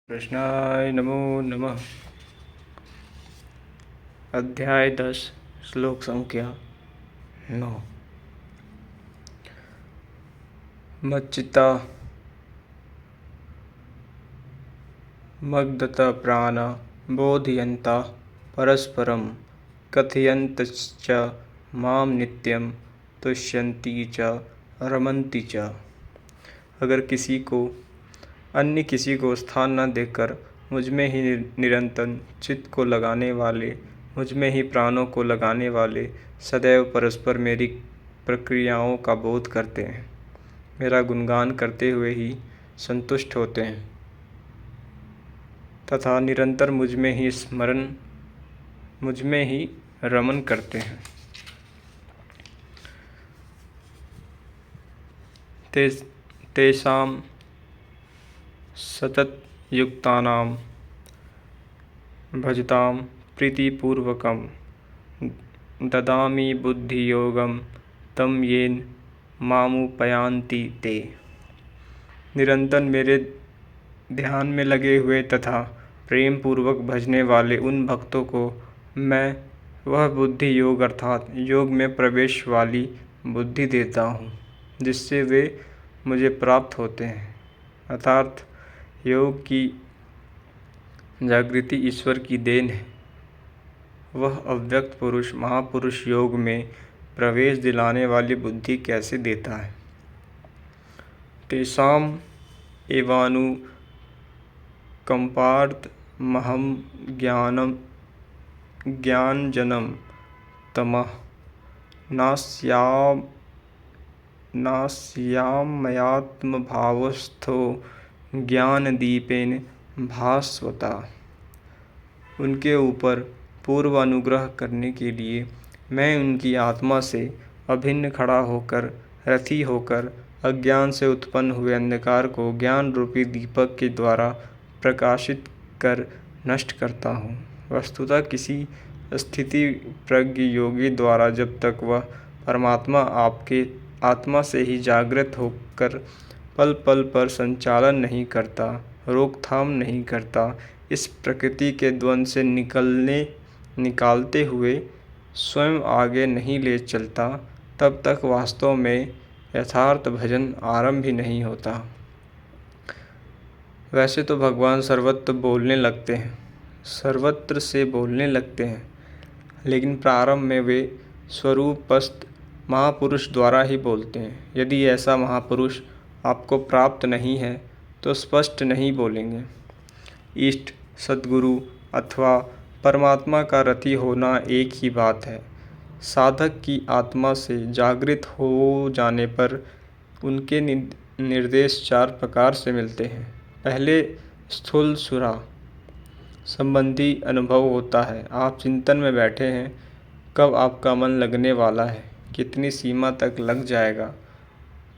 कृष्णाय नमो नमः। अध्याय 10 श्लोक संख्या 9। मच्चित्ता मग्धता प्राणा बोधयन्ता परस्परं कथयन्तश्च मां नित्यं तुष्यन्ति च रमन्ति च। अगर अन्य किसी को स्थान न देकर मुझ में ही निरंतर चित्त को लगाने वाले, मुझ में ही प्राणों को लगाने वाले सदैव परस्पर मेरी प्रक्रियाओं का बोध करते हैं, मेरा गुणगान करते हुए ही संतुष्ट होते हैं तथा निरंतर मुझ में ही रमन करते हैं। तेषां सततयुक्तानां भजतां प्रीतिपूर्वकं ददामि बुद्धियोगं तं येन मामुपयान्ति ते। निरंतर मेरे ध्यान में लगे हुए तथा प्रेम पूर्वक भजने वाले उन भक्तों को मैं वह बुद्धि योग अर्थात योग में प्रवेश वाली बुद्धि देता हूँ, जिससे वे मुझे प्राप्त होते हैं। अर्थात योग की जागृति ईश्वर की देन है। वह अव्यक्त पुरुष महापुरुष योग में प्रवेश दिलाने वाली बुद्धि कैसे देता है। तेषाम् एवानुकम्पार्थमहं ज्ञानजनं तमः नास्याम्यात्मभावस्थो ज्ञानदीपेन भास्वता। उनके ऊपर पूर्व अनुग्रह करने के लिए मैं उनकी आत्मा से अभिन्न खड़ा होकर रथी होकर अज्ञान से उत्पन्न हुए अंधकार को ज्ञान रूपी दीपक के द्वारा प्रकाशित कर नष्ट करता हूँ। वस्तुतः किसी स्थिति प्रज्ञ योगी द्वारा जब तक वह परमात्मा आपके आत्मा से ही जागृत होकर पल पल पर संचालन नहीं करता, रोकथाम नहीं करता, इस प्रकृति के द्वंद से निकालते हुए स्वयं आगे नहीं ले चलता, तब तक वास्तव में यथार्थ भजन आरंभ ही नहीं होता। वैसे तो भगवान सर्वत्र से बोलने लगते हैं, लेकिन प्रारंभ में वे स्वरूपस्थ महापुरुष द्वारा ही बोलते हैं। यदि ऐसा महापुरुष आपको प्राप्त नहीं है तो स्पष्ट नहीं बोलेंगे। इष्ट, सद्गुरु अथवा परमात्मा का रति होना एक ही बात है। साधक की आत्मा से जागृत हो जाने पर उनके निर्देश 4 प्रकार से मिलते हैं। पहले स्थूल सुरा संबंधी अनुभव होता है। आप चिंतन में बैठे हैं, कब आपका मन लगने वाला है, कितनी सीमा तक लग जाएगा,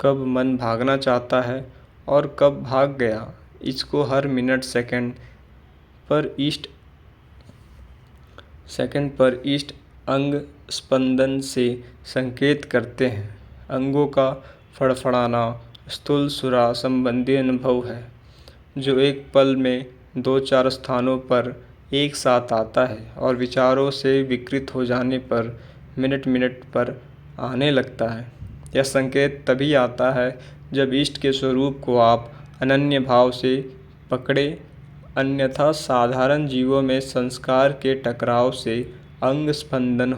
कब मन भागना चाहता है और कब भाग गया, इसको हर मिनट सेकंड पर ईस्ट अंग स्पंदन से संकेत करते हैं। अंगों का फड़फड़ाना स्थूल सुरा संबंधी अनुभव है, जो एक पल में 2-4 स्थानों पर एक साथ आता है और विचारों से विकृत हो जाने पर मिनट मिनट पर आने लगता है। यह संकेत तभी आता है जब इष्ट के स्वरूप को आप अनन्य भाव से पकड़े, अन्यथा साधारण जीवों में संस्कार के टकराव से अंग स्पंदन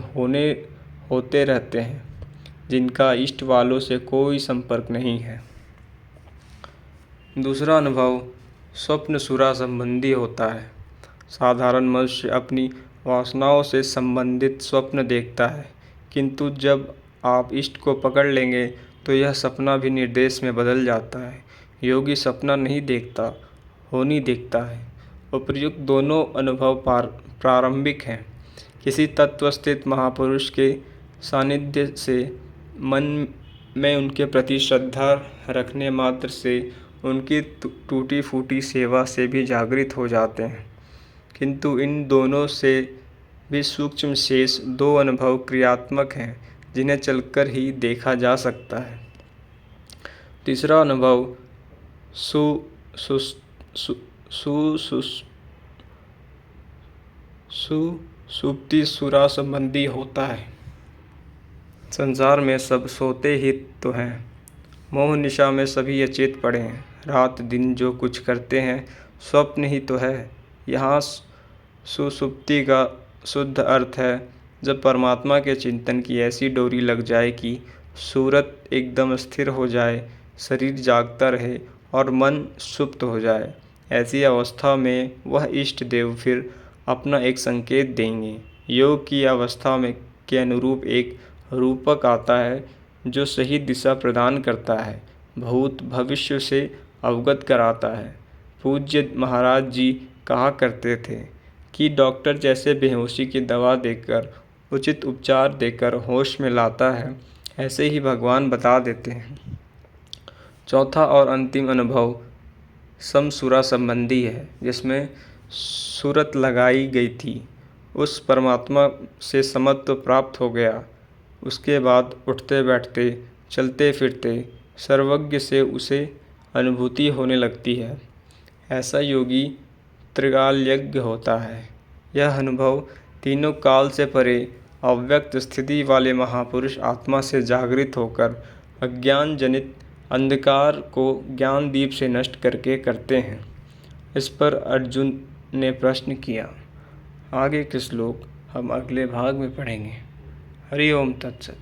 होते रहते हैं, जिनका इष्ट वालों से कोई संपर्क नहीं है। दूसरा अनुभव स्वप्न सुरा संबंधी होता है। साधारण मनुष्य अपनी वासनाओं से संबंधित स्वप्न देखता है, किंतु जब आप इष्ट को पकड़ लेंगे तो यह सपना भी निर्देश में बदल जाता है। योगी सपना नहीं देखता, होनी देखता है। उपर्युक्त दोनों अनुभव प्रारंभिक हैं। किसी तत्वस्थित महापुरुष के सानिध्य से मन में उनके प्रति श्रद्धा रखने मात्र से उनकी टूटी फूटी सेवा से भी जागृत हो जाते हैं, किंतु इन दोनों से भी सूक्ष्म शेष 2 अनुभव क्रियात्मक हैं, जिन्हें चलकर ही देखा जा सकता है। तीसरा अनुभव सुसुप्ति सुरा संबंधी होता है। संसार में सब सोते ही तो हैं, मोह निशा में सभी अचेत पड़े हैं। रात दिन जो कुछ करते हैं स्वप्न ही तो है। यहाँ सुसुप्ति का शुद्ध अर्थ है जब परमात्मा के चिंतन की ऐसी डोरी लग जाए कि सूरत एकदम स्थिर हो जाए, शरीर जागता रहे और मन सुप्त हो जाए। ऐसी अवस्था में वह इष्ट देव फिर अपना एक संकेत देंगे। योग की अवस्था में के अनुरूप एक रूपक आता है जो सही दिशा प्रदान करता है, भूत भविष्य से अवगत कराता है। पूज्य महाराज जी कहा करते थे कि डॉक्टर जैसे बेहोशी की दवा देकर उचित उपचार देकर होश में लाता है, ऐसे ही भगवान बता देते हैं। चौथा और अंतिम अनुभव समसुरा संबंधी है, जिसमें सूरत लगाई गई थी। उस परमात्मा से समत्व प्राप्त हो गया। उसके बाद उठते बैठते चलते फिरते सर्वज्ञ से उसे अनुभूति होने लगती है। ऐसा योगी त्रिकालज्ञ होता है। यह अनुभव तीनों काल से परे अव्यक्त स्थिति वाले महापुरुष आत्मा से जागृत होकर अज्ञान जनित अंधकार को ज्ञान दीप से नष्ट करके करते हैं। इस पर अर्जुन ने प्रश्न किया। आगे के श्लोक हम अगले भाग में पढ़ेंगे। हरि ओम तत्सत।